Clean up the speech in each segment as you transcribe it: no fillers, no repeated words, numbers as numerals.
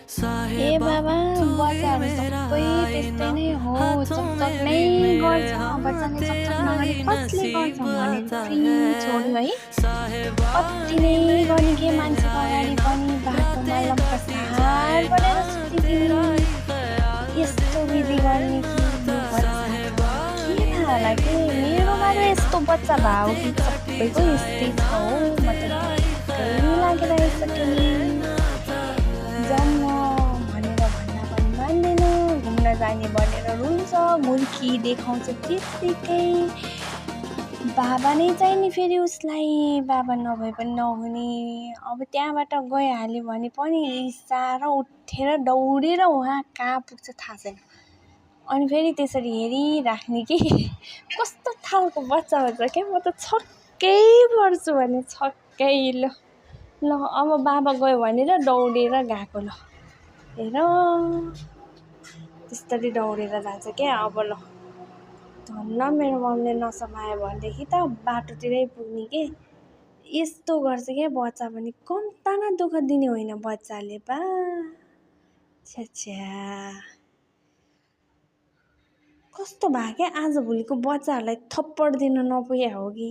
ए बाबा, बच्चाहरू सबै त्यस्तै नै हो, चकचक नै गर्छ। बच्चाले चकचक नगरी कसले गर्छ भनेर फ्री छोड्यो है। कति नै गर्ने के मान्छेको अगाडि पनि बाटोमा लम्पसार गरेर सुत्तिदिने। यस्तो विधि गर्ने कि यो बच्चा के थाहा होला के मेरोमा र यस्तो बच्चा भाउ कि सबैको यस्तै छ हौ। म त ढुक्कै लागेर आइसक्यो नि। जन्म भनेर भन्दा पनि मान्दैन, घुम्न जाने भनेर रुन्छ, मुर्खी देखाउँछ त्यत्तिकै। बाबा नै चाहिँ नि फेरि उसलाई बाबा नभए पनि नहुने। अब त्यहाँबाट गइहाल्यो भने पनि रिसाएर उठेर दौडेर उहाँ कहाँ पुग्छ थाहा छैन। अनि फेरि त्यसरी हेरिराख्ने कि कस्तो खालको बच्चा हुन्छ क्या। म त छक्कै पर्छु भने छक्कै। ल अब बाबा गयो भनेर दौडेर गएको। ल हेर त्यस्तरी दौडेर जान्छ क्या। अब ल धन्न मेरो मम्मीले नसमायो भनेदेखि त बाटोतिरै पुग्ने के। यस्तो गर्छ क्या बच्चा पनि। कम्ता न दुःख दिने होइन बच्चाले बा। छ्या कस्तो भयो क्या आजभोलिको बच्चाहरूलाई थप्पड दिन नपुगे हो कि।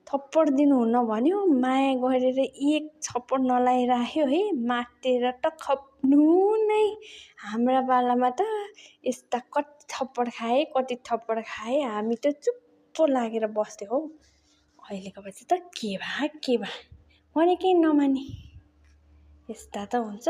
थप्पड दिनु हुन भन्यो, माया गरेर एक थप्पड नलाइराख्यो है, माटेर त खप्नु नै। हाम्रा पालामा त यस्ता कति थप्पड खाए हामी त चुप्पो लागेर बस्थ्यो हौ। अहिलेको बच्चा त के भा भने केही नमाने यस्ता त हुन्छ।